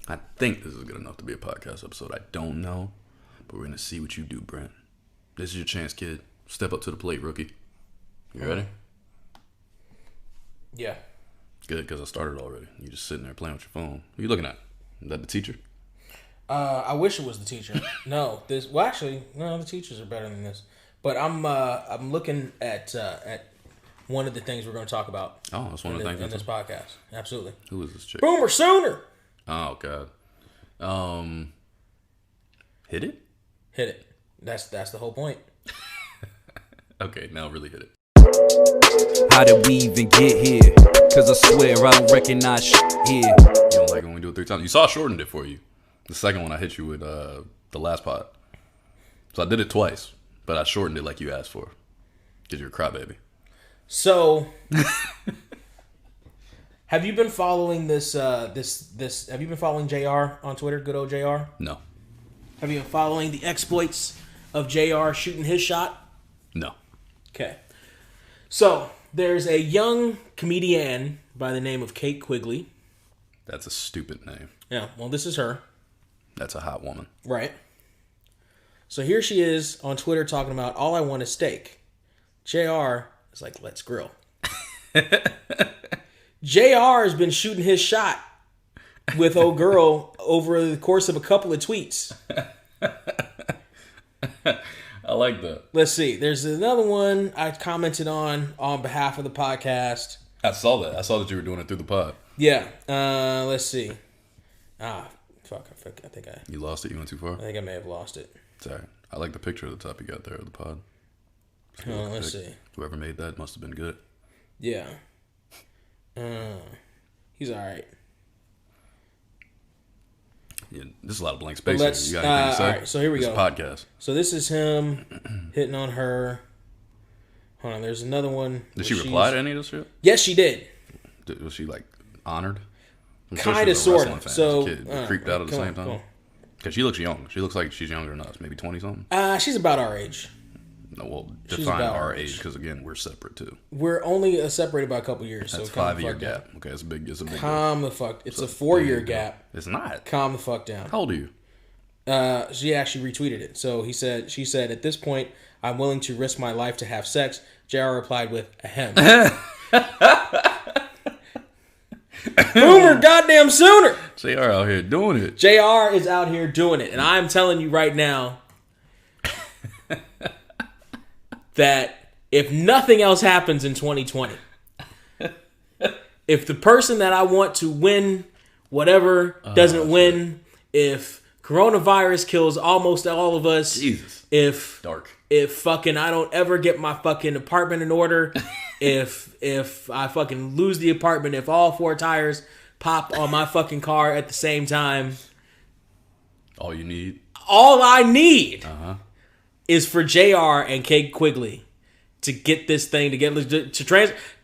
I think this is good enough to be a podcast episode. I don't know, but we're going to see what you do, Brent. This is your chance, kid. Step up to the plate, rookie. You ready? Yeah. Good, because I started already. You just sitting there playing with your phone. What are you looking at? Is that the teacher? I wish it was the teacher. No, the teachers are better than this. But I'm looking at one of the things we're going to talk about. Oh, that's one of the things in this podcast. Absolutely. Who is this chick? Boomer Sooner. Oh God. Hit it? Hit it. That's the whole point. Okay, now really hit it. How did we even get here? Cause I swear I don't recognize shit here. You don't like it when we do it 3 times. You saw I shortened it for you. The second one I hit you with the last pod. So I did it twice, but I shortened it like you asked for. Because you're a crybaby. So, have you been following this? Have you been following JR on Twitter? Good old JR? No. Have you been following the exploits of JR shooting his shot? No. Okay. So, there's a young comedian by the name of Kate Quigley. That's a stupid name. Yeah, well, this is her. That's a hot woman. Right. So here she is on Twitter talking about all I want is steak. JR is like, let's grill. JR has been shooting his shot with old girl over the course of a couple of tweets. I like that. Let's see. There's another one I commented on behalf of the podcast. I saw that. I saw that you were doing it through the pod. Yeah. Let's see. Fuck. I think You lost it? You went too far? I think I may have lost it. Sorry. I like the picture at the top you got there of the pod. Let's see. Whoever made that must have been good. Yeah. He's all right. Yeah, there's a lot of blank space here. You got anything to say? All right, so here we go. Podcast. So this is him hitting on her. Hold on, there's another one. Did she reply to any of this shit? Yes, she did. Was she like honored? Kind of, sort of. So creeped out at the same time. Because she looks young. She looks like she's younger than us, maybe 20 something. She's about our age. No, well, define our age because again, we're separate too. We're only separated by a couple years. That's so 5-year gap. Okay, it's a big. Calm the fuck. It's a 4-year gap. It's not. Calm the fuck down. How old are you? She actually retweeted it. So she said, at this point, I'm willing to risk my life to have sex. JR replied with ahem. Boomer goddamn Sooner. JR out here doing it. JR is out here doing it. And I'm telling you right now that if nothing else happens in 2020, if the person that I want to win whatever doesn't win, if coronavirus kills almost all of us, Jesus, if fucking I don't ever get my fucking apartment in order, if I fucking lose the apartment, if all 4 tires pop on my fucking car at the same time, all I need is for JR and Kate Quigley to get this thing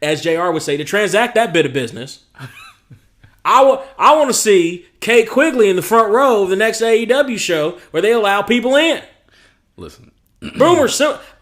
as JR would say, to transact that bit of business. I want to see Kate Quigley in the front row of the next AEW show where they allow people in. Listen. Boomer,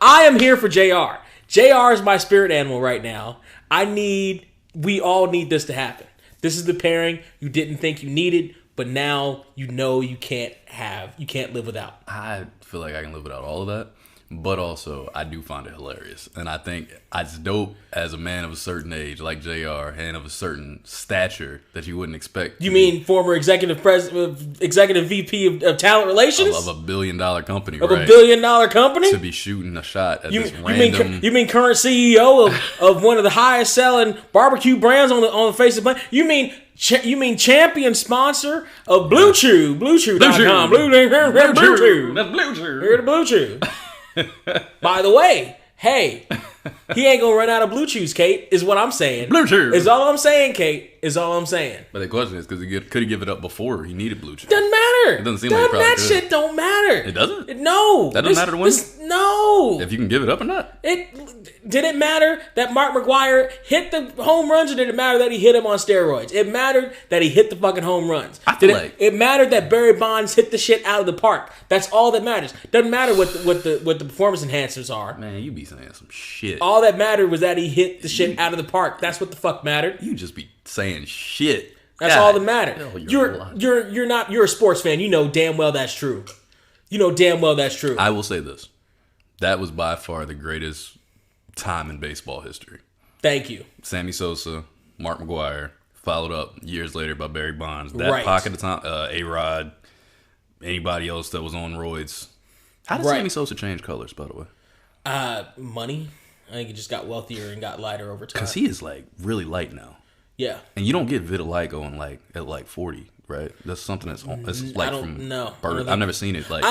I am here for JR. JR is my spirit animal right now. We all need this to happen. This is the pairing you didn't think you needed, but now you know you can't live without. I feel like I can live without all of that, but also I do find it hilarious. And I think it's dope as a man of a certain age, like JR, and of a certain stature that you wouldn't expect. You mean former executive VP of talent relations? Of a $1 billion company, Of a $1 billion company? To be shooting a shot at this random... You mean current CEO of one of the highest selling barbecue brands on the face of the planet? You mean champion sponsor of Blue Chew, BlueChew.com. Blue Chew. That's Blue Chew. Here's the Blue Chew. By the way, hey, he ain't gonna run out of Blue Chews, Kate, is what I'm saying. Blue Chew. Is all I'm saying, Kate. Is all I'm saying. But the question is, because could he give it up before he needed Blue Chew? Doesn't matter. It doesn't seem like he probably that could. shit don't matter. It doesn't? No. That doesn't matter to win? No. If you can give it up or not? Did it matter that Mark McGwire hit the home runs, or did it matter that he hit him on steroids? It mattered that he hit the fucking home runs. It mattered that Barry Bonds hit the shit out of the park. That's all that matters. Doesn't matter what the performance enhancers are. Man, you be saying some shit. All that mattered was that he hit the shit out of the park. That's what the fuck mattered. You just be saying shit. That's all that matters. Hell, You're a sports fan. You know damn well that's true. I will say this. That was by far the greatest time in baseball history. Thank you. Sammy Sosa, Mark McGwire, followed up years later by Barry Bonds. That Right. pocket of time, A-Rod, anybody else that was on roids. How did Sammy Sosa change colors, by the way? Money. I think he just got wealthier and got lighter over time. Because he is like really light now. Yeah. And you don't get vitiligo at 40, right? That's something that's like from birth. I've never seen it. Like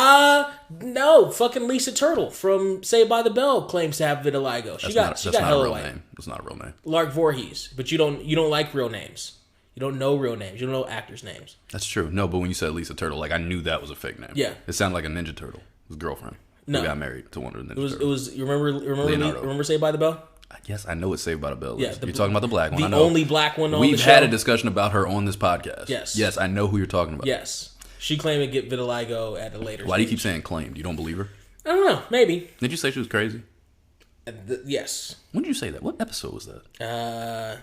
no. Fucking Lisa Turtle from Saved by the Bell claims to have vitiligo. She got not a hella real white. name. That's not a real name. Lark Voorhees, but you don't like real names. You don't know real names. You don't know actors' names. That's true. No, but when you said Lisa Turtle, like I knew that was a fake name. Yeah. It sounded like a Ninja Turtle. His girlfriend. No. Who got married to one of the Ninja It Turtles. was. You remember Leonardo. Saved by the Bell? Yes, I know it's Saved by the Bell. Yeah, You're talking about the black one. The I know. only black one on We've the show. had a discussion about her on this podcast. Yes. Yes, I know who you're talking about. Yes. She claimed to get vitiligo at a later Why do you stage. keep saying claimed? You don't believe her? I don't know. Maybe. Did you say she was crazy? Yes. When did you say that? What episode was that?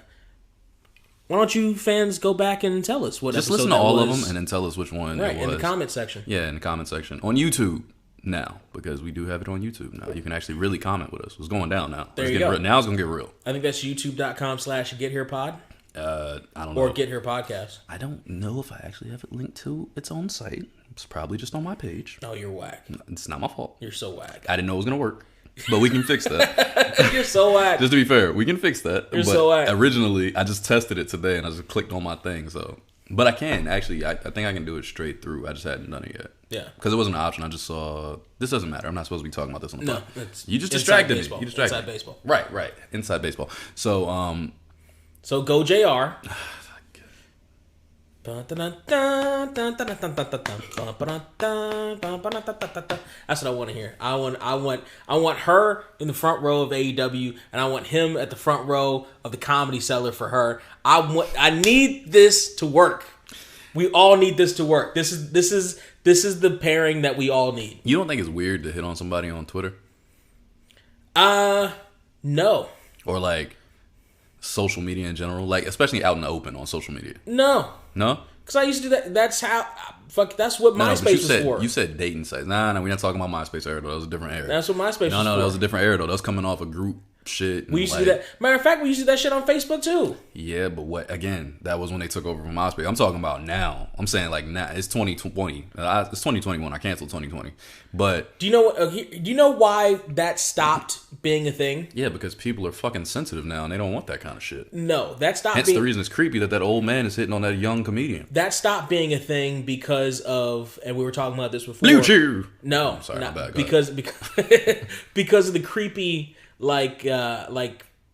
Why don't you fans go back and tell us what Just episode listen to that all of was? them and then tell us which one Right, it was. in the comment section. Yeah, in the comment section. On YouTube now, because we do have it on YouTube now. You can actually really comment with us. It's going down now. There you go. Now it's going to get real. I think that's youtube.com/GetHerePod I don't know. or Get Here Podcast. I don't know if I actually have it linked to its own site. It's probably just on my page. Oh, you're whack. It's not my fault. You're so whack. I didn't know it was going to work. But we can fix that. You're so whack. Just to be fair, we can fix that. You're but so whack. Originally, I just tested it today and I just clicked on my thing. So, but I can actually. I think I can do it straight through. I just hadn't done it yet. Yeah. Because it wasn't an option. I just saw. This doesn't matter. I'm not supposed to be talking about this on the No, pod. it's You just inside distracted me. baseball. You distracted Inside me. baseball. Right. Inside baseball. So, So go JR. That's what I want to hear. I want her in the front row of AEW, and I want him at the front row of the Comedy Cellar for her. I need this to work. We all need this to work. This is the pairing that we all need. you don't think it's weird to hit on somebody on Twitter No. or like social media in general, like especially out in the open on social media? No. No. Because I used to do that. That's how. That's what No, but MySpace was for. You said dating sites. Nah, we're not talking about MySpace era though. That was a different era. That's what MySpace was for. No, that was a different era though. That was coming off a group shit. We used to do that. Matter of fact, we used to do that shit on Facebook too. Yeah, but what? Again, that was when they took over from MySpace. I'm talking about now. I'm saying like now. It's 2020. It's 2021. I canceled 2020. But Do you know what? Do you know why that stopped being a thing? yeah, because people are fucking sensitive now and they don't want that kind of shit. No, that stopped. Hence the reason it's creepy that old man is hitting on that young comedian. That stopped being a thing because of, and we were talking about this before. Blue Chew. No, I'm sorry, not- my bad. Go because because of the creepy like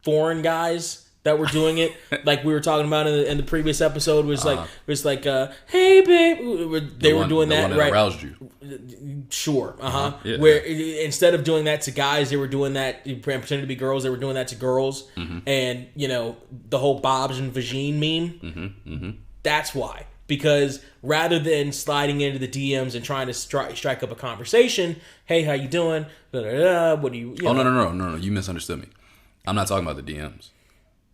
foreign guys that were doing it. Like we were talking about in the previous episode was like hey babe, they were doing that, one right? Aroused you. Sure. Yeah. Where instead of doing that to guys, they were doing that, pretending to be girls, they were doing that to girls. And, the whole Bob's and Vagine meme. That's why. Because rather than sliding into the DMs and trying to strike up a conversation, hey, how you doing? Da, da, da, what do you? Oh no! You misunderstood me. I'm not talking about the DMs.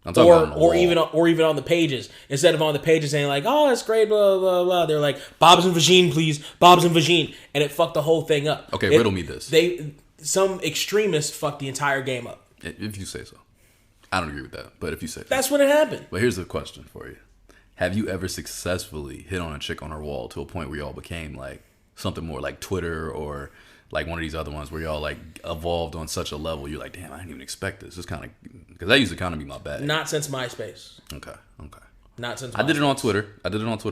I'm talking about on the wall. or even on the pages. Instead of on the pages saying like, oh, that's great, blah blah blah. They're like, Bob's and Vagine, please, Bob's and Vagine, and it fucked the whole thing up. Okay, riddle me this. Some extremists fucked the entire game up. If you say so. I don't agree with that, but if you say so. That's when it happened. But here's the question for you. Have you ever successfully hit on a chick on her wall to a point where y'all became like something more like Twitter or like one of these other ones where y'all like evolved on such a level you're like, damn, I didn't even expect this. It's kind of, because that used to kind of be my bag. Not since MySpace. Okay. Not since I did it on Twitter.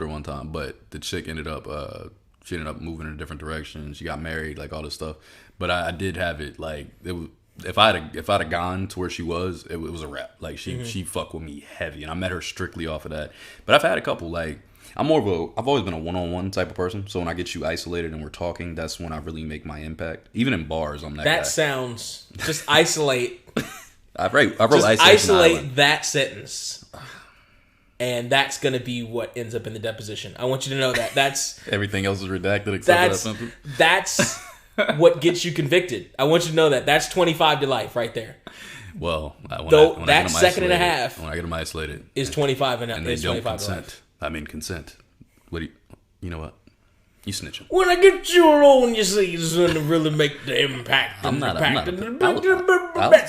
One time, but the chick ended up moving in a different direction. She got married, like all this stuff. But I did have it like it was. If I'd have gone to where she was, it was a wrap. Like she fucked with me heavy, and I met her strictly off of that. But I've had a couple. Like I've always been a one-on-one type of person. So when I get you isolated and we're talking, that's when I really make my impact. Even in bars, I'm that guy. That sounds just isolate. I wrote just isolate Island. that sentence, and that's gonna be what ends up in the deposition. I want you to know that. That's Everything else is redacted except for that sentence. That's what gets you convicted. I want you to know that. That's 25 to life right there. Well, when Though I that get them second and a isolated- half when I get them isolated is 25 and and they don't 25 to consent, life. I mean, consent. What do you know what? You snitching. When I get you alone, you see, it's going to really make the impact. I was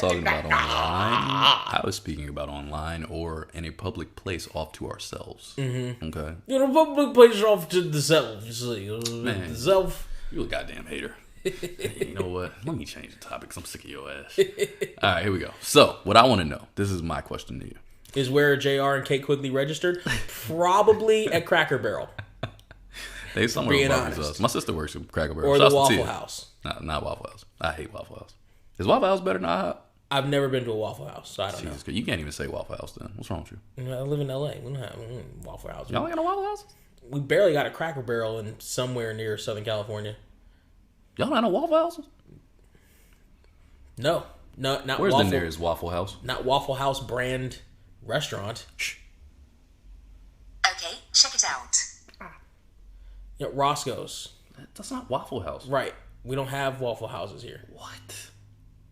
talking about online. I was speaking about online or in a public place off to ourselves. Mm-hmm. Okay. In a public place off to the self, you see. Man, the self. You a goddamn hater. You know what? Let me change the topic because I'm sick of your ass. All right, here we go. So, what I want to know, this is my question to you. Is where JR and Kate Quigley registered? Probably at Cracker Barrel. They somewhere in us. My sister works at Cracker Barrel. Or the Waffle House. Not Waffle House. I hate Waffle House. Is Waffle House better than IHOP? I've never been to a Waffle House, so I don't know. You can't even say Waffle House then. What's wrong with you? I live in LA. We don't have Waffle House. Y'all ain't got a Waffle House? We barely got a Cracker Barrel in somewhere near Southern California. Y'all not a Waffle House? No, not Where's Waffle. the nearest Waffle House? Not Waffle House brand restaurant. Shh. Okay, check it out. Yeah, Roscoe's. That's not Waffle House. Right. We don't have Waffle Houses here. What?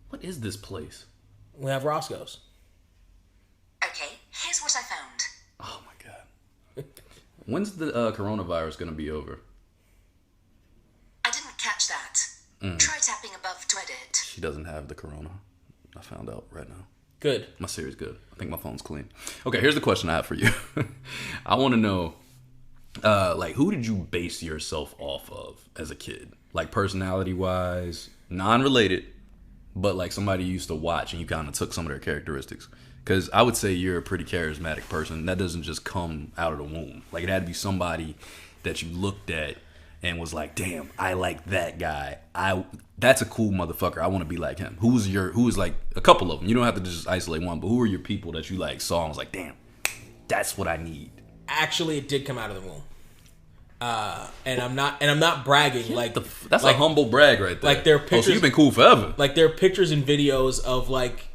What is this place? We have Roscoe's. Okay, here's what I found. Oh my god. When's the coronavirus gonna be over? I didn't catch that. Try tapping above to edit. She doesn't have the corona. I found out right now. Good. My Siri's good. I think my phone's clean. Okay, here's the question I have for you. I want to know, like, who did you base yourself off of as a kid? Like, personality-wise, non-related, but like somebody you used to watch and you kind of took some of their characteristics. Because I would say you're a pretty charismatic person. That doesn't just come out of the womb. Like, it had to be somebody that you looked at and was like, damn, I like that guy. That's a cool motherfucker. I want to be like him. Who was like a couple of them? You don't have to just isolate one, but who are your people that you like saw and was like, damn, that's what I need? Actually, it did come out of the womb. And I'm not bragging. Like that's a humble brag right there. Like, there are pictures. So you've been cool forever. Like, there are pictures and videos of like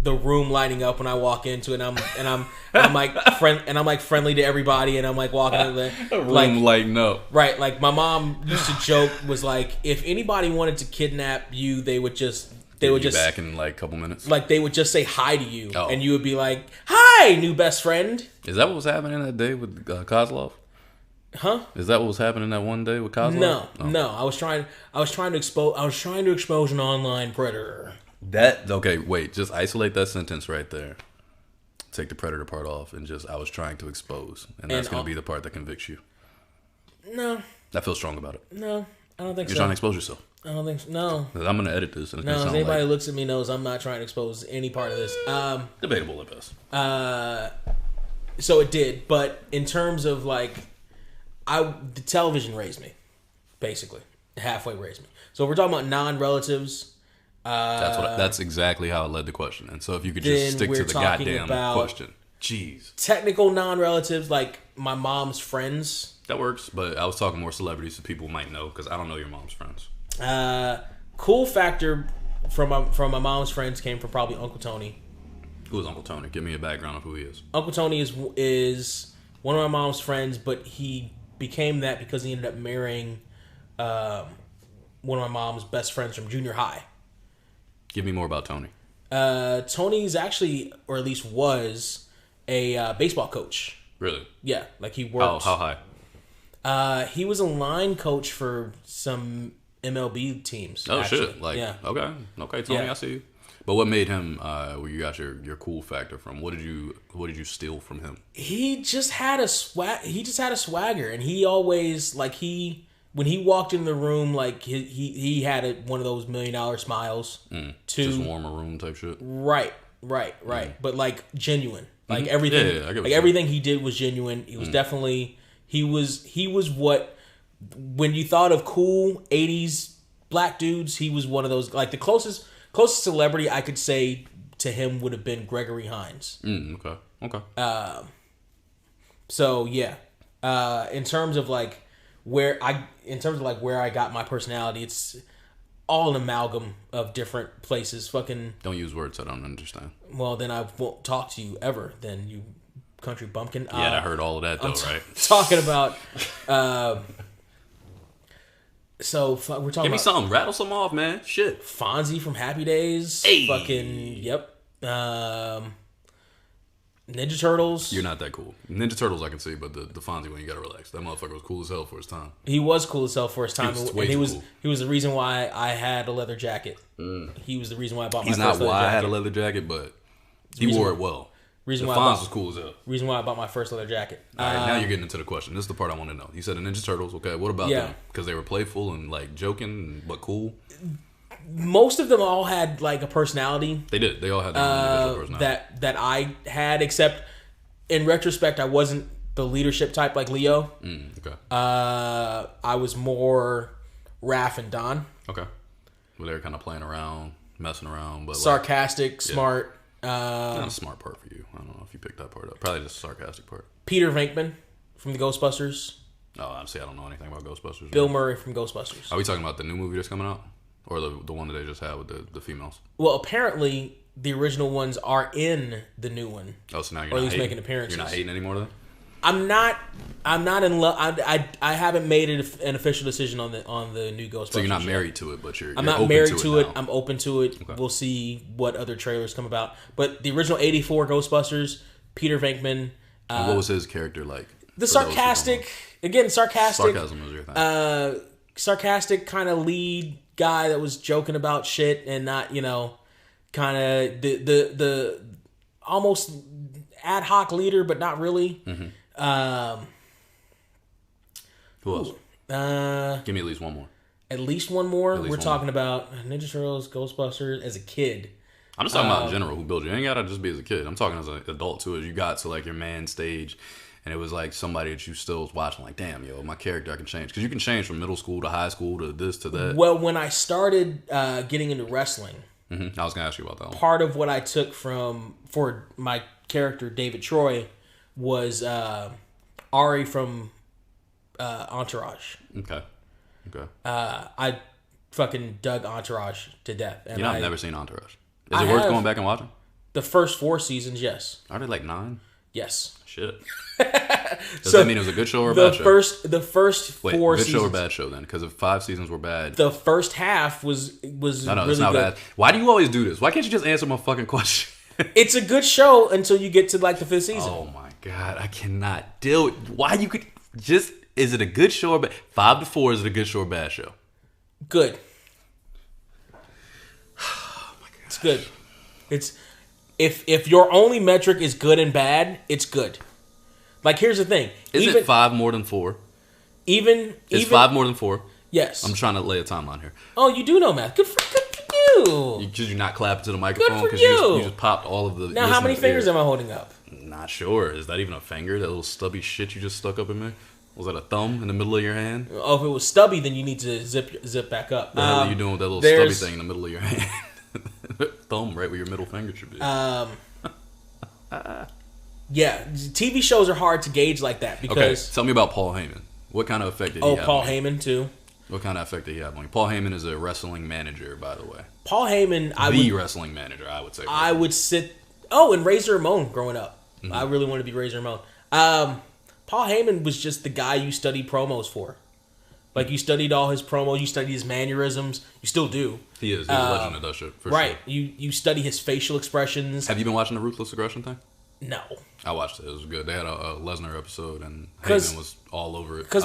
the room lighting up when I walk into it, and I'm like friendly to everybody, and I'm like walking in the room like lighting up. Right, like my mom used to joke, was like, if anybody wanted to kidnap you, they would just back in like a couple minutes. Like, they would just say hi to you, and you would be like, "Hi, new best friend." Is that what was happening that day with Kozlov? Huh? Is that what was happening that one day with Kozlov? No. I was trying to expose an online predator. Okay, wait, just isolate that sentence right there. Take the predator part off and just, I was trying to expose. And that's going to be the part that convicts you. No. I feel strong about it. No, I don't think so. You're trying to expose yourself. I don't think so. No. I'm going to edit this. And it's No, anybody who looks at me knows I'm not trying to expose any part of this. Debatable at best. So it did, but in terms of like, the television raised me, basically. Halfway raised me. So if we're talking about non-relatives, that's exactly how I led the question. And so if you could just stick to the goddamn question. Jeez. Technical non-relatives, like my mom's friends. That works, but I was talking more celebrities so people might know, because I don't know your mom's friends. Cool factor from my mom's friends came from probably Uncle Tony. Who is Uncle Tony? Give me a background of who he is. Uncle Tony is one of my mom's friends, but he became that because he ended up marrying one of my mom's best friends from junior high. Give me more about Tony. Tony's actually, or at least was, a baseball coach. Really? Yeah, like he worked. How high? He was a line coach for some MLB teams. Oh, actually. shit! Like, yeah. Okay, Tony, yeah. I see you. But what made him? Where you got your cool factor from? What did you steal from him? He just had a swagger, and he always when he walked in the room, like he had one of those $1 million smiles. Just warm a room type shit. Right. But like genuine, like everything. Yeah, like everything he did was genuine. He was definitely he was what, when you thought of cool '80s black dudes, he was one of those. Like the closest celebrity I could say to him would have been Gregory Hines. Okay. So yeah, in terms of where I got my personality, it's all an amalgam of different places. Fucking don't use words I don't understand. Well, then I won't talk to you ever. Then, you country bumpkin. Yeah, I heard all of that though, right? Talking about. So we're talking. Give me something. Rattle some off, man. Shit. Fonzie from Happy Days. Hey. Fucking yep. Ninja Turtles. You're not that cool. Ninja Turtles I can see, but the Fonzie one, you gotta relax. That motherfucker was cool as hell for his time. He was cool as hell for his time. He was He was the reason why I had a leather jacket. He was the reason why I bought my He's first not leather why jacket. I had a leather jacket, but he wore it well. Reason the why Fonz was cool as hell. Reason why I bought my first leather jacket. All right, now you're getting into the question. This is the part I want to know. You said the Ninja Turtles. Okay, what about them? Because they were playful and like joking, but cool. Most of them all had like a personality. They did. They all had their own individual personality. That I had, except in retrospect, I wasn't the leadership type like Leo. Okay. I was more Raph and Don. Okay. Well, they were kind of playing around, messing around, but sarcastic, smart. Not a smart part for you. I don't know if you picked that part up. Probably just a sarcastic part. Peter Venkman from the Ghostbusters. Oh, honestly, I don't know anything about Ghostbusters. Bill Murray from Ghostbusters. Are we talking about the new movie that's coming out? Or the one that they just had with the females? Well, apparently the original ones are in the new one. Oh, so now you're or at not least hating. making appearances. You're not hating anymore, then? I'm not in love. I haven't made an official decision on the new Ghostbusters. So you're not yet. married to it, but you're I'm not open married to it. I'm open to it. Okay. We'll see what other trailers come about. But the original '84 Ghostbusters, Peter Venkman. And what was his character like? The sarcastic, sarcasm was your thing. Sarcastic kind of lead guy that was joking about shit and not, kind of the almost ad hoc leader, but not really. Mm-hmm. Who else? Give me at least one more. At least one more. We're talking about Ninja Turtles, Ghostbusters as a kid. I'm just talking about in general who built you. You ain't gotta just be as a kid. I'm talking as an adult too. As you got to like your man stage, and it was like somebody that you still was watching. Like, damn, yo, my character I can change because you can change from middle school to high school to this to that. Well, when I started getting into wrestling, I was gonna ask you about that one. Part of what I took for my character David Troy was Ari from Entourage. Okay. I fucking dug Entourage to death. And I've never seen Entourage. Is it worth going back and watching? The first 4 seasons, yes. Are they like 9? Yes. Shit. Does that mean it was a good show or a bad show? The first 4 good seasons. Good show or bad show then? Because if 5 seasons were bad. The first half was No, really it's not good. bad. Why do you always do this? Why can't you just answer my fucking question? It's a good show until you get to like the 5th season. Oh my god, I cannot deal with why you could just. Is it a good show or bad? 5 to 4, is it a good show or bad show? Good. Oh my god. It's good. It's if your only metric is good and bad, it's good. Like here's the thing. Isn't 5 more than 4? Is 5 more than 4? Yes. I'm trying to lay a timeline here. Oh, you do know math. Good for you. Because you're not clapping to the microphone Good for you just popped all of the. Now, how many fingers am I holding up? Not sure. Is that even a finger? That little stubby shit you just stuck up in me? Was that a thumb in the middle of your hand? Oh, if it was stubby, then you need to zip back up. What the hell are you doing with that little stubby thing in the middle of your hand? Thumb, right where your middle finger should be. Yeah, TV shows are hard to gauge like that because. Okay, tell me about Paul Heyman. What kind of effect did he have? Oh, Paul Heyman too. What kind of effect did he have on you? Paul Heyman is a wrestling manager, by the way. Paul Heyman, wrestling manager, I would say. I would sit. Oh, and Razor Ramon growing up. Mm-hmm. I really wanted to be Razor Ramon. Paul Heyman was just the guy you studied promos for. Like, you studied all his promos, you studied his mannerisms. You still do. He is. He's a legend at that shit, for right. sure. You study his facial expressions. Have you been watching the Ruthless Aggression thing? No. I watched it. It was good. They had a Lesnar episode, and Heyman was all over it. Because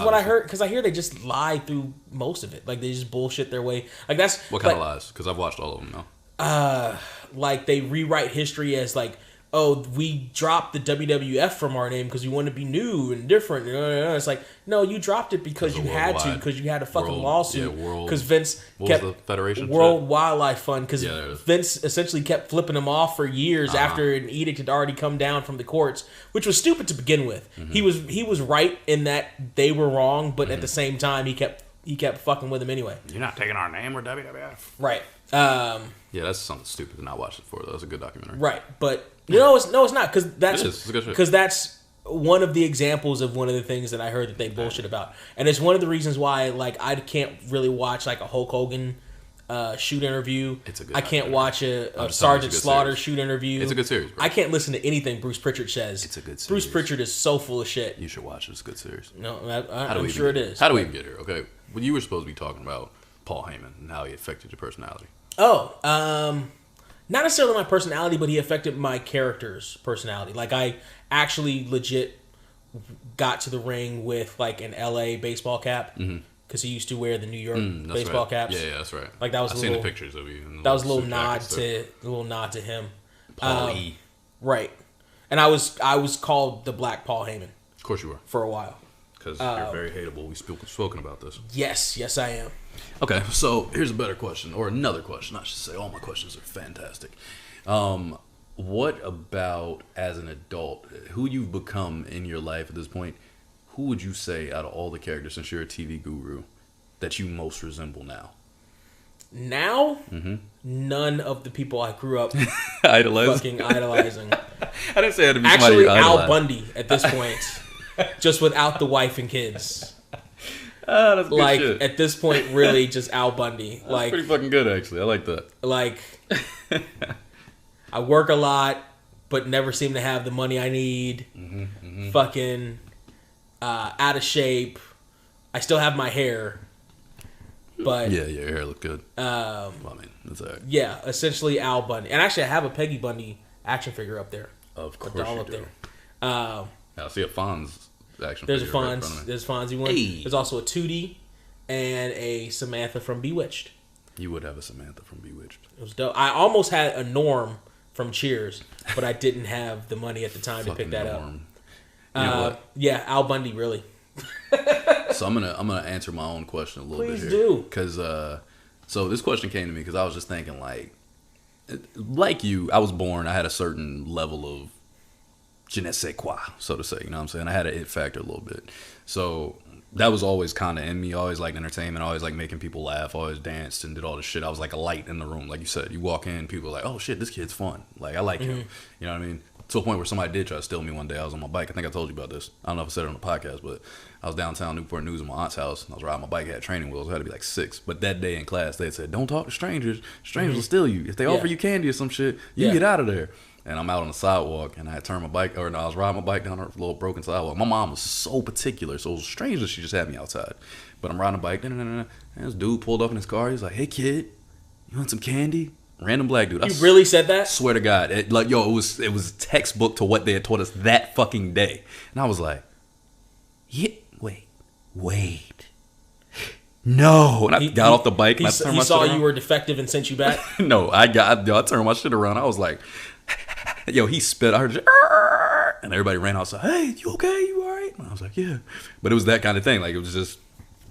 I hear they just lie through most of it. Like, they just bullshit their way. Like, that's... What kind of lies? Because I've watched all of them now. Like, they rewrite history as, like, oh, we dropped the WWF from our name because we wanted to be new and different. It's like, no, you dropped it because you had to, because you had a fucking lawsuit. Because Vince kept the Federation World Wildlife Fund, because Vince essentially kept flipping them off for years after an edict had already come down from the courts, which was stupid to begin with. Mm-hmm. He was right in that they were wrong, but at the same time he kept fucking with them anyway. You're not taking our name, we're WWF. Right. Yeah, that's something stupid to not watch it for, though. That's a good documentary. Right, but it's not, because that's one of the examples of one of the things that I heard that they bullshit about, and it's one of the reasons why like I can't really watch like a Hulk Hogan shoot interview. It's a good. I can't watch a Sergeant Slaughter shoot interview. It's a good series, bro. I can't listen to anything Bruce Pritchard says. It's a good series. Bruce Pritchard is so full of shit. You should watch it. It's a good series. No, I'm sure it is. How do we even get here? Okay, well, you were supposed to be talking about Paul Heyman and how he affected your personality. Oh, not necessarily my personality, but he affected my character's personality. Like, I actually legit got to the ring with, like, an LA baseball cap. Because he used to wear the New York baseball caps. Yeah, that's right. Like, that was I've seen the pictures of you. That was a little nod to him. Paul E. Right. And I was called the Black Paul Heyman. Of course you were. For a while. Because you're very hateable. We've spoken about this. Yes, I am. Okay, so here's a better question, or another question, I should say. All my questions are fantastic. What about, as an adult, who you've become in your life at this point, who would you say, out of all the characters, since you're a TV guru, that you most resemble now? Now? None of the people I grew up fucking idolizing. I didn't say it to be actually somebody Al Bundy at this point. Just without the wife and kids. That's good like shit. At this point, really just Al Bundy. That's like pretty fucking good, actually. I like that. Like, I work a lot, but never seem to have the money I need. Fucking out of shape. I still have my hair, but yeah, your hair looked good. Well, I mean, that's all right. Yeah, essentially Al Bundy, and actually I have a Peggy Bundy action figure up there. Of course, a doll you up do. there. I see a Fonz action There's a figure right in Fonz. front of me. There's Fonzie one. Hey. There's also a Tootie and a Samantha from Bewitched. You would have a Samantha from Bewitched. It was dope. I almost had a Norm from Cheers, but I didn't have the money at the time to pick that Norm. up. You know what? Yeah, Al Bundy, really. So I'm gonna answer my own question a little Please bit here. do. Because so this question came to me because I was just thinking like you, I was born. I had a certain level of je ne sais quoi, so to say. You know what I'm saying? I had an it factor a little bit. So that was always kind of in me. I always liked entertainment. I always liked making people laugh. I always danced and did all this shit. I was like a light in the room. Like you said, you walk in, people are like, oh shit, this kid's fun. Like, I like him. You know what I mean? To a point where somebody did try to steal me one day. I was on my bike. I think I told you about this. I don't know if I said it on the podcast, but I was downtown Newport News at my aunt's house. And I was riding my bike. I had training wheels. I had to be like 6. But that day in class, they had said, don't talk to strangers. Strangers will steal you. If they offer you candy or some shit, you get out of there. And I'm out on the sidewalk, and I had turned my bike, I was riding my bike down a little broken sidewalk. My mom was so particular, so it was strange that she just had me outside. But I'm riding a bike, and this dude pulled up in his car. He's like, hey, kid, you want some candy? Random black dude. You really said that? Swear to God. It was textbook to what they had taught us that fucking day. And I was like, yeah, wait. No. And I got off the bike, and I turned my shit around. He saw you were defective and sent you back? No, I turned my shit around. I was like, yo, he spit. I heard it, and everybody ran outside. Hey, you okay? You all right? And I was like, yeah. But it was that kind of thing. Like, it was just,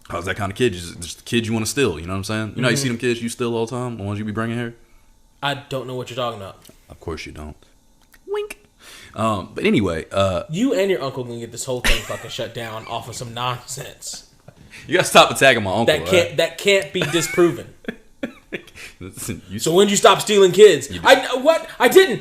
I was that kind of kid. Just the kid you want to steal. You know what I'm saying? You know how you see them kids you steal all the time? The ones you be bringing here? I don't know what you're talking about. Of course you don't. Wink. But anyway. You and your uncle gonna get this whole thing fucking shut down off of some nonsense. You gotta stop attacking my uncle. That can't be disproven. Listen, so when did you stop stealing kids? I didn't.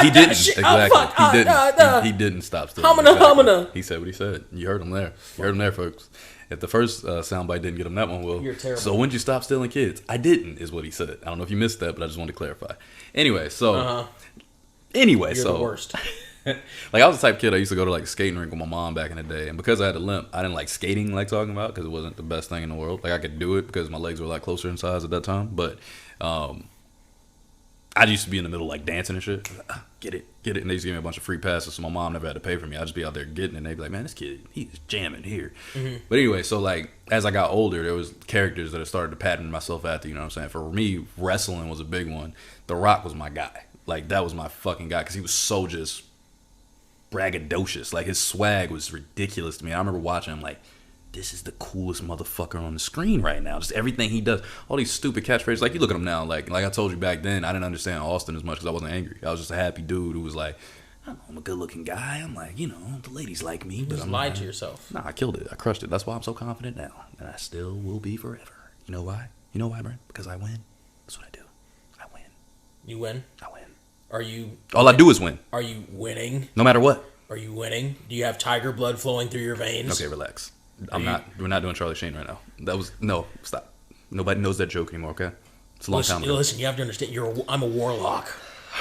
He didn't. Shit, exactly. He didn't stop stealing. Humana. He said what he said. You heard him there. You heard him there, folks. If the first soundbite didn't get him that one, well, you're terrible. So when did you stop stealing kids? I didn't, is what he said. I don't know if you missed that, but I just wanted to clarify. Anyway, so you're the worst. Like, I was the type of kid I used to go to like a skating rink with my mom back in the day, and because I had a limp, I didn't like skating like talking about because it wasn't the best thing in the world. Like, I could do it because my legs were a lot closer in size at that time, but I used to be in the middle like dancing and shit. Get it, and they used to give me a bunch of free passes, so my mom never had to pay for me. I'd just be out there getting it, and they'd be like, man, this kid, he's jamming here. But anyway, so like as I got older, there was characters that I started to pattern myself after. You know what I'm saying? For me, wrestling was a big one. The Rock was my guy. Like, that was my fucking guy because he was so just braggadocious. Like, his swag was ridiculous to me. I remember watching him like, this is the coolest motherfucker on the screen right now. Just everything he does. All these stupid catchphrases. Like, you look at him now, like I told you back then, I didn't understand Austin as much because I wasn't angry. I was just a happy dude who was like, I'm a good looking guy. I'm like, the ladies like me. But just lied to yourself. Nah, I killed it. I crushed it. That's why I'm so confident now. And I still will be forever. You know why? You know why, Brent? Because I win. That's what I do. I win. You win? I win. Are you... All I do is win. Are you winning? No matter what. Are you winning? Do you have tiger blood flowing through your veins? Okay, relax. We're not doing Charlie Sheen right now. No, stop. Nobody knows that joke anymore, okay? It's a long time ago. Listen, you have to understand, I'm a warlock.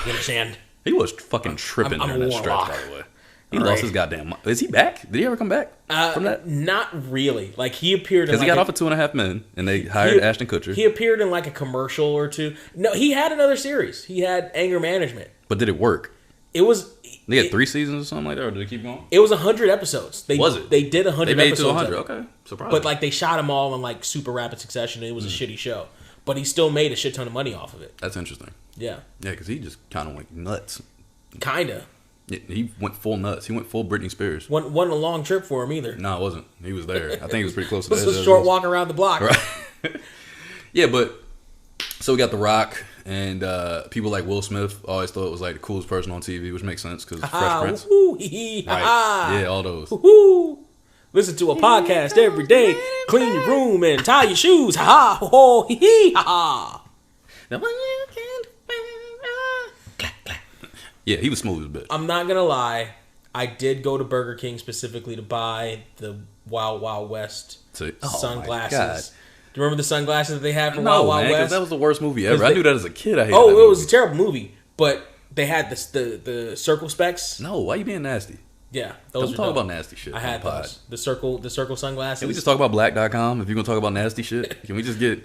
You understand? He was fucking tripping I'm during a that stretch, warlock. by the way. He lost his goddamn mind. Is he back? Did he ever come back from that? Not really. Like, he appeared in Because he got off of 2.5 Men, and they hired Ashton Kutcher. He appeared in like a commercial or two. No, he had another series. He had Anger Management. But did it work? It was... They had 3 seasons or something like that, or did it keep going? It was 100 episodes. Was it? They did 100 they made episodes. It to 100, okay. Surprising. But like, they shot them all in like super rapid succession, and it was a shitty show. But he still made a shit ton of money off of it. That's interesting. Yeah. Yeah, because he just kind of went nuts. Kinda. He went full nuts. He went full Britney Spears. Wasn't a long trip for him either. No, it wasn't. He was there. I think he was pretty close to This that. was a short walk around the block. Right. Yeah, but so we got The Rock, and people like Will Smith always thought it was like the coolest person on TV, which makes sense because Fresh Prince. Right. Yeah, all those. Woo-hoo. Listen to a podcast every day. Clean your room and tie your shoes. Ha ha. Ho ho. Hee hee. Ha ha. Yeah, he was smooth as a bitch. I'm not gonna lie. I did go to Burger King specifically to buy the Wild Wild West sunglasses. Do you remember the sunglasses that they had for Wild Wild West? That was the worst movie ever. I knew that as a kid. I hated that it movie. was a terrible movie. But they had the circle specs. No, why you being nasty? Yeah, those Don't talk about nasty shit. I had those. The circle sunglasses. Can we just talk about black.com if you're going to talk about nasty shit? Can we just get...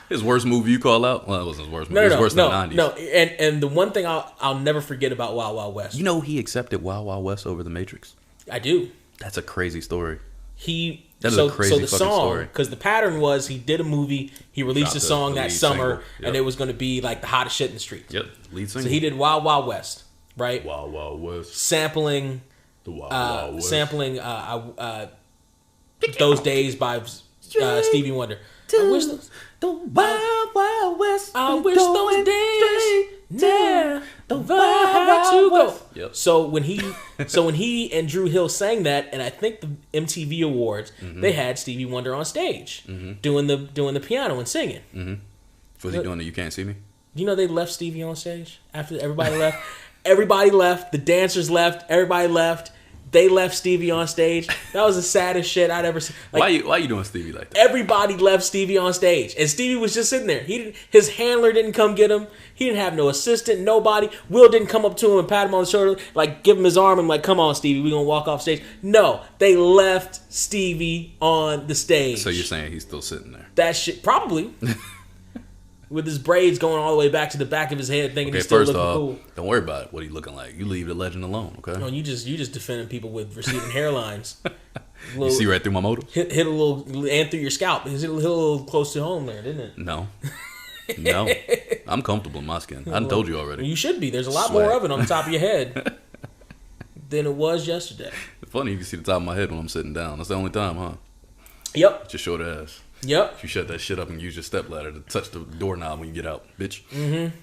His worst movie you call out? Well, it wasn't his worst movie. It was worse than the 90s. No, and the one thing I'll never forget about Wild Wild West. You know he accepted Wild Wild West over The Matrix? I do. That's a crazy story. That is a crazy fucking story. Because the pattern was he did a movie, he released a song that summer, and it was going to be like the hottest shit in the streets. Yep, lead single. So he did Wild Wild West, right? Wild Wild West. Sampling the Wild Wild West. Sampling Those Days by Stevie Wonder. I wish the Wild Wild West. I wish those days. Yeah, the Wild to go. Yep. So when he and Drew Hill sang that, and I think the MTV Awards, they had Stevie Wonder on stage doing the piano and singing. Mm-hmm. Was he doing the You Can't See Me? You know they left Stevie on stage after everybody left. Everybody left. The dancers left. Everybody left. They left Stevie on stage. That was the saddest shit I'd ever seen. Like, why you doing Stevie like that? Everybody left Stevie on stage, and Stevie was just sitting there. His handler didn't come get him. He didn't have no assistant, nobody. Will didn't come up to him and pat him on the shoulder, like give him his arm and like, come on, Stevie, we gonna walk off stage. No, they left Stevie on the stage. So you're saying he's still sitting there? That shit, probably. With his braids going all the way back to the back of his head, thinking he's still looking cool. Don't worry about it. What he looking like? You leave the legend alone, okay? No, you just defending people with receding hairlines. You see right through my motive? Hit a little and through your scalp. Hit a little close to home there, didn't it? No. I'm comfortable in my skin. I told you already. You should be. There's a lot more of it on the top of your head than it was yesterday. It's funny you can see the top of my head when I'm sitting down. That's the only time, huh? Yep. Just short ass. Yep. You shut that shit up and use your stepladder to touch the doorknob when you get out, bitch. Mm-hmm.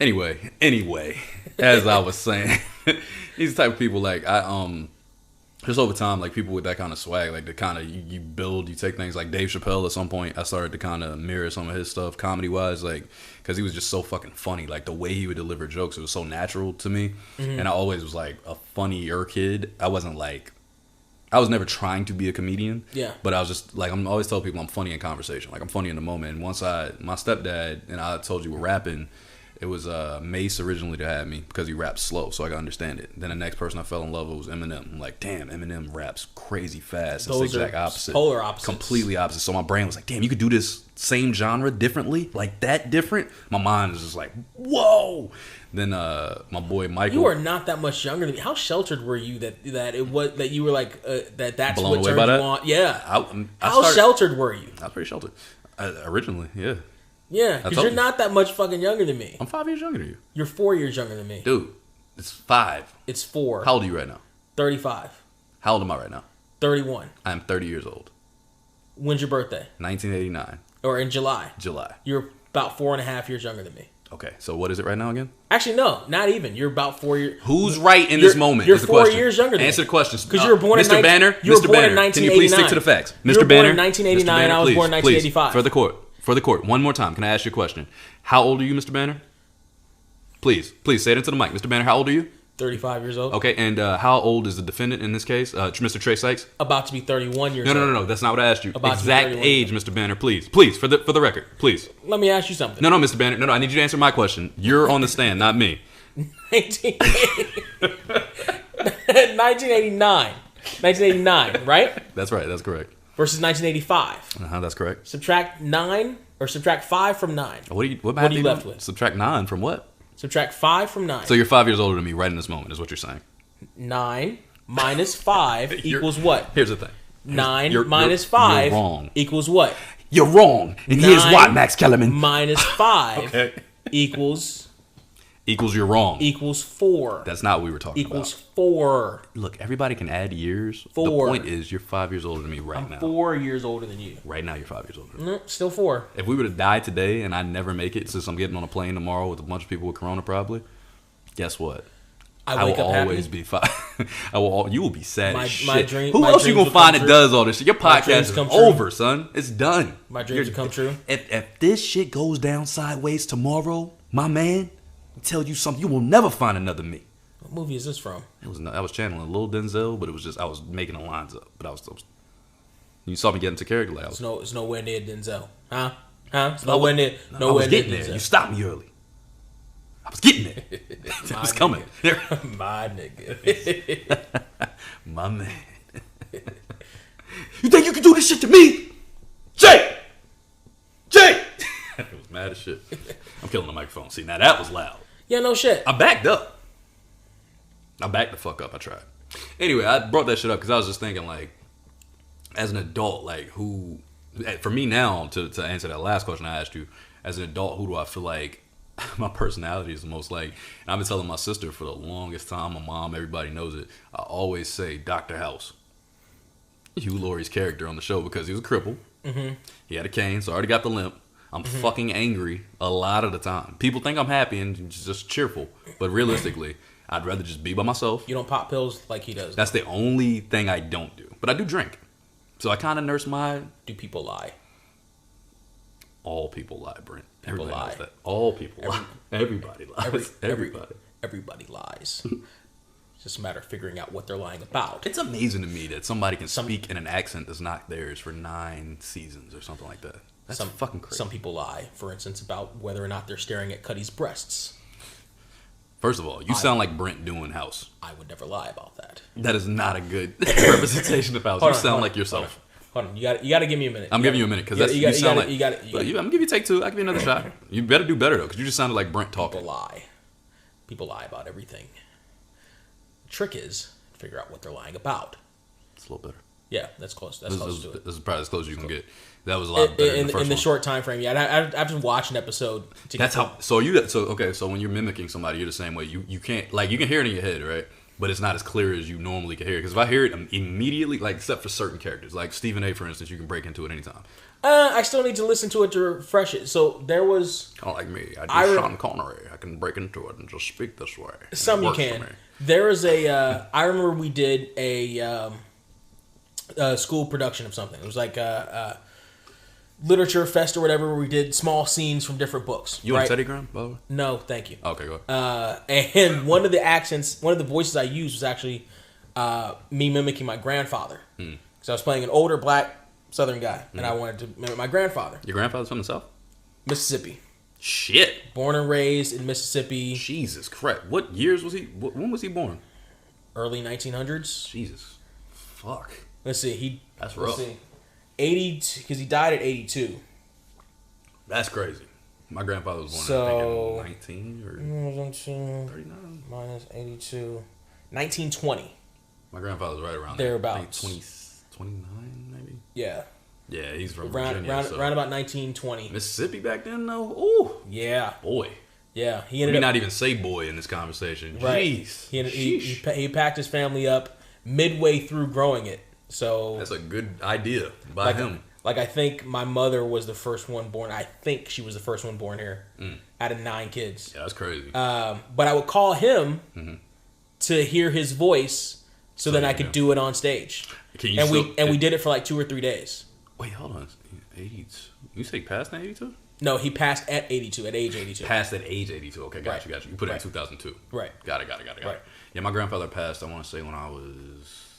Anyway, as I was saying, these type of people, like, just over time, like, people with that kind of swag, like, the kind of, you build, you take things like Dave Chappelle at some point. I started to kind of mirror some of his stuff comedy-wise, like, because he was just so fucking funny. Like, the way he would deliver jokes, it was so natural to me. Mm-hmm. And I always was, like, a funnier kid. I was never trying to be a comedian. Yeah. But I was just, like, I'm always tell people I'm funny in conversation. Like, I'm funny in the moment. And once my stepdad, and I told you, were rapping, it was Mace originally to have me because he raps slow, so I could understand it. Then the next person I fell in love with was Eminem. I'm like, damn, Eminem raps crazy fast. It's the exact opposite. Polar opposites. Completely opposite. So my brain was like, damn, you could do this same genre differently? Like, that different? My mind is just like, whoa! Then my boy Michael. You are not that much younger than me. How sheltered were you that you were like that's blown what turned you on? Yeah. How sheltered were you? I was pretty sheltered originally. Yeah. Yeah, because you're not that much fucking younger than me. I'm 5 years younger than you. You're 4 years younger than me, dude. It's 5. It's 4. How old are you right now? 35. How old am I right now? 31. I'm 30 years old. When's your birthday? 1989. Or in July. July. You're about 4.5 years younger than me. Okay, so what is it right now again? Actually, no, not even. You're about 4 years. Who's right in this moment? You're 4 years younger than me. Answer the question. Because you were born in Mr. Banner. Mr. Banner. Can you please stick to the facts? Mr. Banner. You were born in 1989. I was born in 1985. For the court. One more time. Can I ask you a question? How old are you, Mr. Banner? Please say it into the mic. Mr. Banner, how old are you? 35 years old. Okay, and how old is the defendant in this case, Mr. Trey Sykes? About to be 31 years old. No. That's not what I asked you. Exact age, Mr. Banner, please, for the record, please. Let me ask you something. No, Mr. Banner. No, I need you to answer my question. You're on the stand, not me. 1989. 1989, right? That's right. That's correct. Versus 1985. That's correct. Subtract 5 from 9. What are you left with? Subtract 9 from what? Subtract 5 from 9. So you're 5 years older than me right in this moment, is what you're saying. 9 minus 5 equals what? Here's the thing. 9 minus 5 you're wrong. equals what? You're wrong. And here's why, Max Kellerman. Minus 5 Okay. equals you're wrong. Equals 4. That's not what we were talking Equals about. 4. Look, everybody can add years. 4. The point is, you're 5 years older than me right now. I'm 4 years older than you. Right now, you're 5 years older. No, still 4. If we were to die today and I never make it, since I'm getting on a plane tomorrow with a bunch of people with corona, probably, guess what? I will always be 5. You will be sad as shit. Who else you gonna find that does all this shit? Your podcast is over, son. It's done. My dreams will come true. If this shit goes down sideways tomorrow, my man, I tell you something. You will never find another me. What movie is this from? I was channeling a little Denzel, but it was just I was making the lines up. But I was you saw me get into character. Like it's nowhere near Denzel, huh? It's nowhere near. I was getting there. You stopped me early. I was getting there. It was coming. My nigga. My man. You think you can do this shit to me? Jay! I was mad as shit. I'm killing the microphone. See, now that was loud. Yeah, no shit. I backed up. I backed the fuck up. I tried. Anyway, I brought that shit up because I was just thinking, like, as an adult, like, who... For me now, to answer that last question I asked you, as an adult, who do I feel like my personality is the most like? And I've been telling my sister for the longest time, my mom, everybody knows it. I always say Dr. House. Hugh Laurie's character on the show because he was a cripple. Mm-hmm. He had a cane, so I already got the limp. I'm fucking angry a lot of the time. People think I'm happy and just cheerful. But realistically, I'd rather just be by myself. You don't pop pills like he does. That's the only thing I don't do. But I do drink. So I kind of nurse my... Do people lie? All people lie, Brent. People Everybody lie. knows that. All people lie. Everybody lies. Everybody lies. It's just a matter of figuring out what they're lying about. It's amazing to me that somebody can speak in an accent that's not theirs for 9 seasons or something like that. That's fucking crazy. Some people lie, for instance, about whether or not they're staring at Cuddy's breasts. First of all, you sound like Brent doing House. I would never lie about that. That is not a good representation of House. You sound like yourself. Hold on. You got to give me a minute. I'm giving you a minute because you sound like... I'm going to give you take 2. I'll give you another shot. You better do better, though, because you just sounded like Brent talking. People lie about everything. The trick is to figure out what they're lying about. It's a little better. Yeah, that's close. That's close to it. This is probably as close as you can get. That was a lot better than the first in the short time frame. Yeah, I've just watched an episode. That's how. So when you're mimicking somebody, you're the same way. You can't, like, you can hear it in your head, right? But it's not as clear as you normally can hear it. Because if I hear it immediately, like, except for certain characters, like Stephen A, for instance, you can break into it anytime. I still need to listen to it to refresh it. So there was... Kind of like me. I do Sean Connery. I can break into it and just speak this way. Some you can. There was a... I remember we did a school production of something. It was like a literature fest or whatever, where we did small scenes from different books. You on Teddy Graham, by the way? No, thank you. Okay, go ahead. And one of the voices I used was actually me mimicking my grandfather. So I was playing an older black Southern guy, and I wanted to mimic my grandfather. Your grandfather's from the South? Mississippi. Shit. Born and raised in Mississippi. Jesus Christ. What years was he? When was he born? Early 1900s. Jesus. Fuck. Let's see. That's rough. Let's see. 80, because he died at 82. That's crazy. My grandfather was born, I think, in 19 or 39. Minus 82. 1920. My grandfather was right around thereabouts. 29, maybe? Yeah. Yeah, he's from Virginia. Around about 1920. Mississippi back then, though? Ooh. Yeah. Boy. Yeah. He ended up not even say boy in this conversation. Right. Jeez. He packed his family up midway through growing it. So that's a good idea by him. I think my mother was the first one born. I think she was the first one born here out of 9 kids. Yeah, that's crazy. But I would call him to hear his voice so then I could do it on stage. We did it for like 2 or 3 days. Wait, hold on. 82. You say past 82? No, he passed at 82, at age 82. Passed at age 82. Okay, got you. You put it in 2002. Right. Got it. Right. Yeah, my grandfather passed, I want to say it was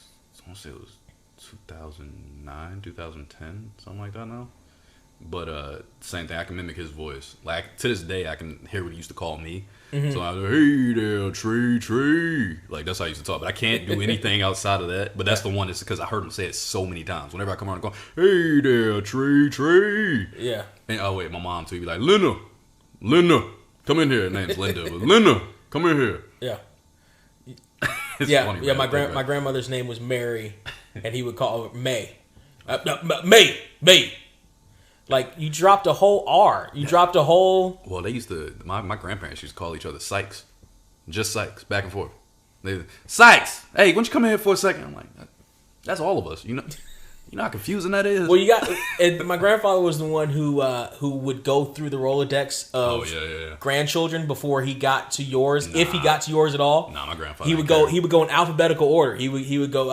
2009, 2010, something like that now. But same thing. I can mimic his voice. Like to this day, I can hear what he used to call me. Mm-hmm. So I was like, "Hey there, tree." Like that's how I used to talk. But I can't do anything outside of that. But that's the one. It's because I heard him say it so many times. Whenever I come around, I go, "Hey there, tree." Yeah. And oh wait, my mom too. He'd be like, Linda, come in here. Her name's Linda, but Linda, come in here. Yeah. It's Yeah. funny, Yeah. man. My grandmother's name was Mary, and he would call her May. May. Like, you dropped a whole R. You dropped a whole... Well, they used to... My grandparents used to call each other Sykes. Just Sykes, back and forth. Sykes! Hey, why don't you come in here for a second? I'm like, that's all of us. You know how confusing that is? Well, you got... And my grandfather was the one who would go through the Rolodex of grandchildren before he got to yours, if he got to yours at all. Nah, my grandfather... He would go in alphabetical order. He would go...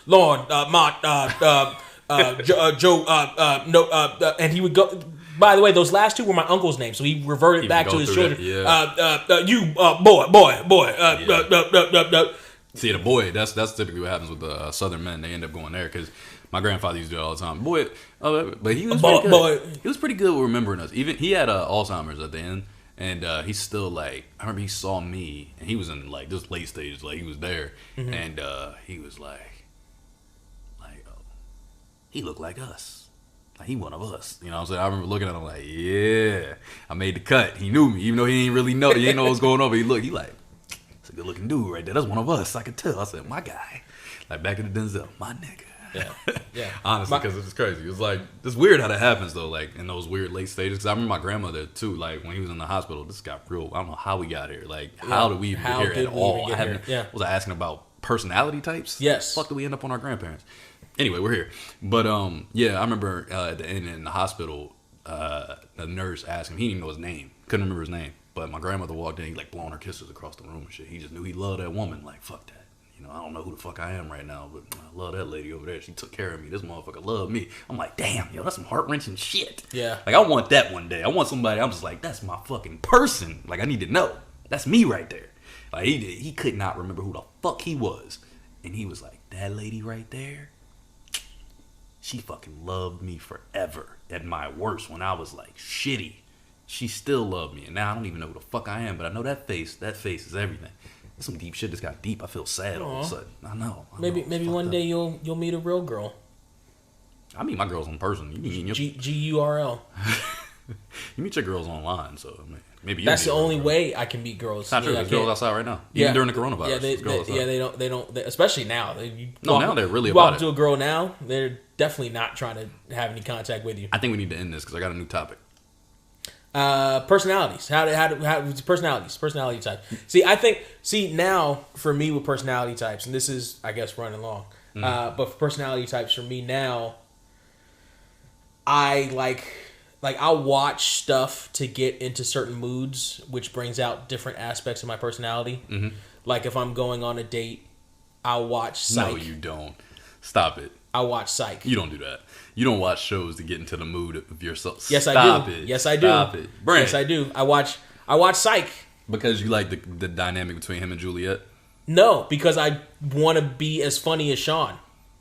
Lauren, Mott, Joe, and he would go. By the way, those last two were my uncle's names, so he reverted back to his children. Boy. See, the boy. That's typically what happens with the Southern men. They end up going there because my grandfather used to do it all the time. Boy, but he was pretty good. He was pretty good with remembering us. Even he had Alzheimer's at the end, and he's still like. I remember he saw me, and he was in like this late stage, like he was there, and he was like. He looked like us. Like he one of us. You know what I'm saying? I remember looking at him like, yeah, I made the cut. He knew me, even though he didn't really know. He didn't know what was going on. But he like, it's a good looking dude right there. That's one of us. I could tell. I said, my guy. Like back in the Denzel, my nigga. Yeah. Honestly, because it's crazy. It's like, it's weird how that happens though, like in those weird late stages. Because I remember my grandmother too, like when he was in the hospital, this got real. I don't know how we got here. Like, how did we even get here at all? Was I asking about personality types? Yes. Fuck, did we end up on our grandparents? Anyway, we're here. But, yeah, I remember at the end in the hospital, the nurse asked him. He didn't even know his name. Couldn't remember his name. But my grandmother walked in. He, like, blowing her kisses across the room and shit. He just knew he loved that woman. Like, fuck that. You know, I don't know who the fuck I am right now, but I love that lady over there. She took care of me. This motherfucker loved me. I'm like, damn, yo, that's some heart-wrenching shit. Yeah. Like, I want that one day. I want somebody, I'm just like, that's my fucking person. Like, I need to know. That's me right there. Like, he could not remember who the fuck he was. And he was like, that lady right there, she fucking loved me forever at my worst when I was like shitty. She still loved me. And now I don't even know who the fuck I am, but I know that face is everything. There's some deep shit that's got deep. I feel sad all of a sudden. I know. Maybe one day you'll meet a real girl. I meet my girls in person. You meet your GURL. You meet your girls online, so I mean, maybe that's the only way I can meet girls. It's not true. There's girls outside right now, even during the coronavirus. They don't. Especially now. Now they're really you about walk to a girl now, they're definitely not trying to have any contact with you. I think we need to end this because I got a new topic. Personalities. Personality type. See, now for me with personality types, and this is, I guess, running long. But for personality types for me now, I I'll watch stuff to get into certain moods, which brings out different aspects of my personality. Mm-hmm. Like if I'm going on a date, I'll watch Psych. No, you don't. Stop it. I'll watch Psych. You don't do that. You don't watch shows to get into the mood of yourself. Yes, Stop I do. It. Yes, I do. Stop it. Brent. Yes, I do. I watch Psych. Because you like the dynamic between him and Juliet? No, because I want to be as funny as Sean.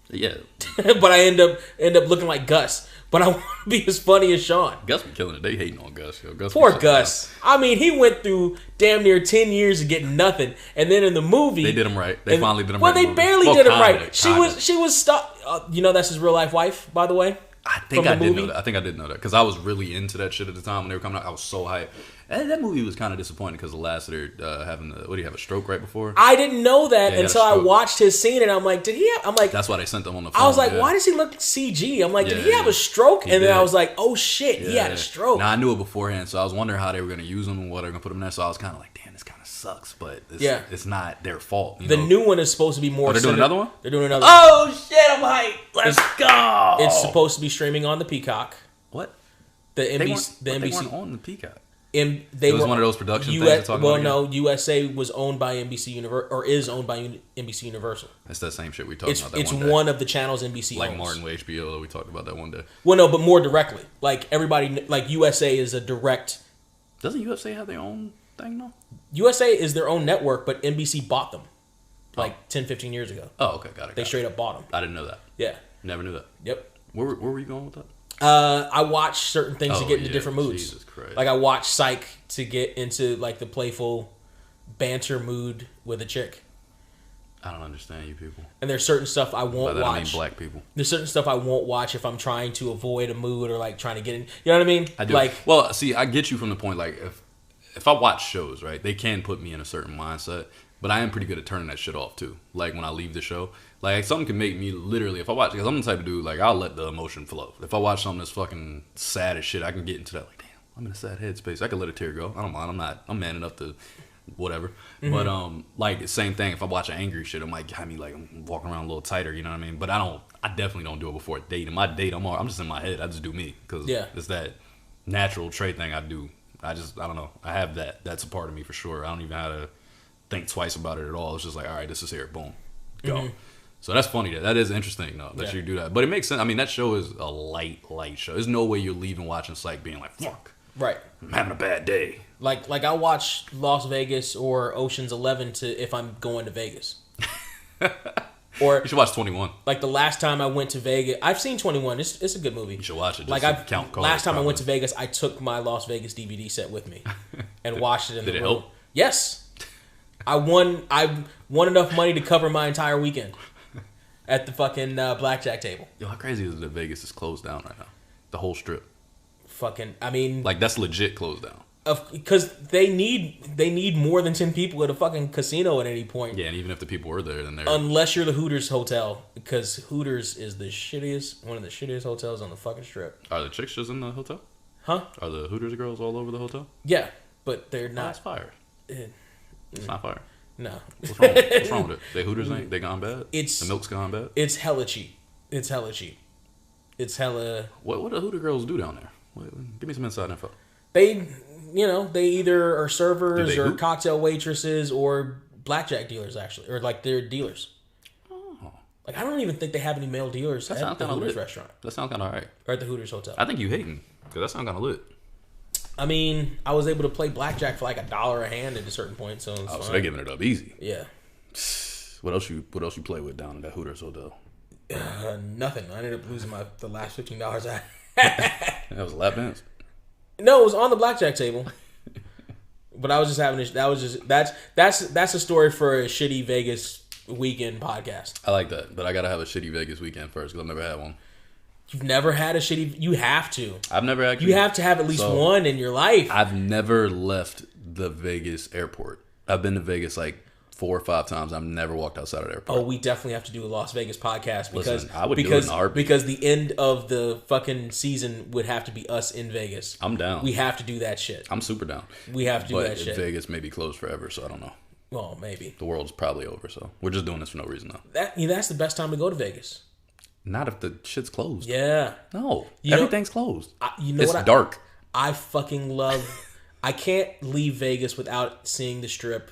Yeah. But I end up looking like Gus. But I want to be as funny as Sean. Gus be killing it. They hating on Gus. Yo. Poor Gus. I mean, he went through damn near 10 years of getting nothing, and then in the movie, they did him right. They finally did him right. Well, they barely did him right. She was stuck. You know, that's his real life wife, by the way. I think I did know that. I think I did know that because I was really into that shit at the time when they were coming out. I was so hyped. And that movie was kind of disappointing because the last there having what do you have, a stroke right before? I didn't know that until I watched his scene, and I'm like, did he have? I'm like, that's why they sent them on the phone. I was like, why does he look CG? I'm like, did he have a stroke? And then I was like, oh shit, he had a stroke. Now I knew it beforehand, so I was wondering how they were going to use him and what they were going to put him there. So I was kind of like, damn, this kind of sucks, but it's not their fault. The new one is supposed to be more. They're doing another one. They're doing another one. Oh shit, I'm hyped. Let's go. It's supposed to be streaming on the Peacock. What? The NBC. They weren't on the Peacock. It was one of those production things you're talking about. No, USA was owned by NBC Universal, or is owned by NBC Universal. It's that same shit we talked about. It's one of the channels NBC like owns. Martin with HBO. We talked about that one day. Well, no, but more directly. Like everybody, like USA is a direct. Doesn't USA have their own thing though? USA is their own network, but NBC bought them like 10, 15 years ago. Oh, okay, got it. They straight up bought them. I didn't know that. Yeah. Never knew that. Yep. Where were you going with that? I watch certain things to get into different moods. Jesus Christ. Like I watch Psych to get into like the playful banter mood with a chick. I don't understand you people. And there's certain stuff I won't By that watch. I mean black people. There's certain stuff I won't watch if I'm trying to avoid a mood or like trying to get in. You know what I mean? I do. Like, well, see, I get you from the point like if I watch shows, right, they can put me in a certain mindset, but I am pretty good at turning that shit off too. Like when I leave the show, like something can make me literally, if I watch, because I'm the type of dude, like I'll let the emotion flow. If I watch something that's fucking sad as shit, I can get into that. Like, damn, I'm in a sad headspace. I can let a tear go. I don't mind. I'm man enough to whatever. Mm-hmm. But like same thing. If I watch angry shit, it might have me like I'm walking around a little tighter. You know what I mean? But I definitely don't do it before a date. In my date, I'm just in my head. I just do me because it's that natural trait thing I do. I don't know. I have that. That's a part of me for sure. I don't even have to think twice about it at all. It's just like, all right, this is here. Boom. Go. Mm-hmm. So that's funny. That is interesting, though, that you do that. But it makes sense. I mean, that show is a light show. There's no way you're leaving watching Psych being like, fuck. Right. I'm having a bad day. Like I watch Las Vegas or Ocean's 11 if I'm going to Vegas. Or you should watch 21. Like the last time I went to Vegas, I've seen 21. It's a good movie. You should watch it. Like last time I went to Vegas, I took my Las Vegas DVD set with me and watched it in the room. Did it help? Yes. I won enough money to cover my entire weekend at the fucking blackjack table. Yo, how crazy is it that Vegas is closed down right now? The whole strip. Fucking, I mean, like that's legit closed down. Because they need more than 10 people at a fucking casino at any point. Yeah, and even if the people were there, then they're... Unless you're the Hooters hotel, because Hooters is one of the shittiest hotels on the fucking strip. Are the chicks just in the hotel? Huh? Are the Hooters girls all over the hotel? Yeah, but they're not. That's fire. It's not fire. No. What's wrong with it? They Hooters ain't? They gone bad? The milk's gone bad? It's hella cheap. It's hella... What do Hooter girls do down there? Give me some inside info. They either are servers or cocktail waitresses or blackjack dealers, actually. Or, like, they're dealers. Oh. Like, I don't even think they have any male dealers at the Hooters restaurant. That sounds kind of alright. Or at the Hooters hotel. I think you hating, because that sounds kind of lit. I mean, I was able to play blackjack for like $1 a hand at a certain point, so so they're giving it up easy. Yeah. What else you play with down in that Hooters hotel? Nothing. I ended up losing the last $15 I had. That was a lap dance? No, it was on the blackjack table. But I was just having that's a story for a shitty Vegas weekend podcast. I like that, but I gotta have a shitty Vegas weekend first because I've never had one. You've never had a shitty... You have to. I've never actually... You have to have at least one in your life. I've never left the Vegas airport. I've been to Vegas like 4 or 5 times. I've never walked outside of the airport. Oh, we definitely have to do a Las Vegas podcast because I would do it in a heartbeat. Because the end of the fucking season would have to be us in Vegas. I'm down. We have to do that shit. I'm super down. We have to do that shit. Vegas may be closed forever, so I don't know. Well, maybe. The world's probably over, so we're just doing this for no reason though. That's the best time to go to Vegas. Not if the shit's closed. Yeah. No. Everything's closed. It's dark. I fucking love... I can't leave Vegas without seeing the strip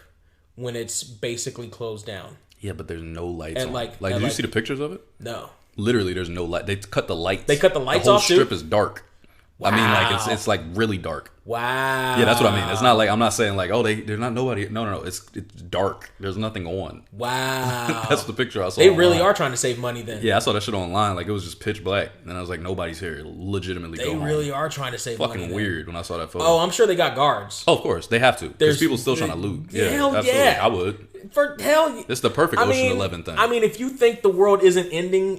when it's basically closed down. Yeah, but there's no lights on. Like, did you see the pictures of it? No. Literally, there's no light. They cut the lights. They cut the lights off, too? The whole strip is dark. Wow. I mean, like, it's like really dark. Wow. Yeah, that's what I mean. It's not like, I'm not saying like, oh, there's not nobody. No. It's dark. There's nothing on. Wow. That's the picture I saw. They really are trying to save money then. Yeah, I saw that shit online. Like, it was just pitch black. And I was like, nobody's here. Legitimately They really are trying to save money. Fucking weird when I saw that photo. Oh, I'm sure they got guards. Oh, of course. They have to. Because people still trying to loot. Yeah, hell absolutely. yeah. I would. For hell yeah. It's the perfect Ocean 11 thing. I mean, if you think the world isn't ending,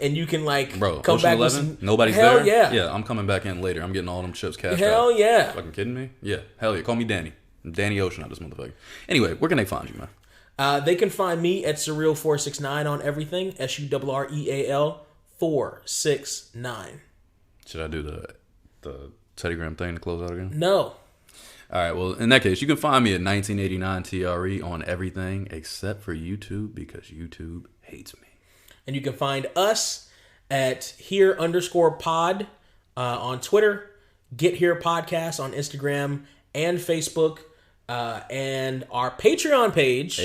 and you can like come Ocean back 11, with some, nobody's hell there. Yeah. Yeah, I'm coming back in later. I'm getting all them chips cashed hell out. Yeah. Fucking kidding me? Yeah. Hell yeah. Call me Danny. I'm Danny Ocean out this motherfucker. Anyway, where can they find you, man? They can find me at Surreal469 on everything. SURREAL 469. Should I do the Teddygram thing to close out again? No. All right, well, in that case, you can find me at 1989 TRE on everything except for YouTube because YouTube hates me. And you can find us at here_pod on Twitter, Get Here Podcast on Instagram and Facebook, and our Patreon page,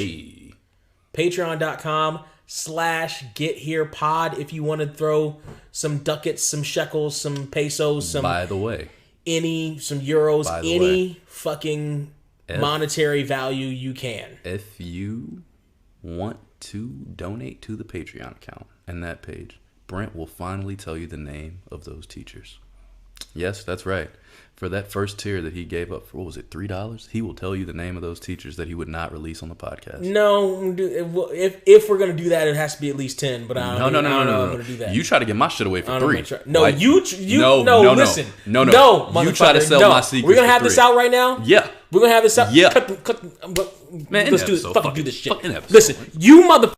patreon.com/GetHerePod if you want to throw some ducats, some shekels, some pesos, some... By the way... some euros, any fucking monetary value you can. If you want to donate to the Patreon account and that page, Brent will finally tell you the name of those teachers. Yes, that's right. For that first tier that he gave up for, what was it, $3? He will tell you the name of those teachers that he would not release on the podcast. No, if we're gonna do that, it has to be at least 10. But I don't know. I'm gonna do that. You try to get my shit away for 3. No, like, listen. No, you try to sell my secrets. We're gonna have this out right now. Yeah, we're gonna have this out. Yeah, cut. man. Let's do this. Fucking do this shit. Fucking episode. Listen, you motherfucker.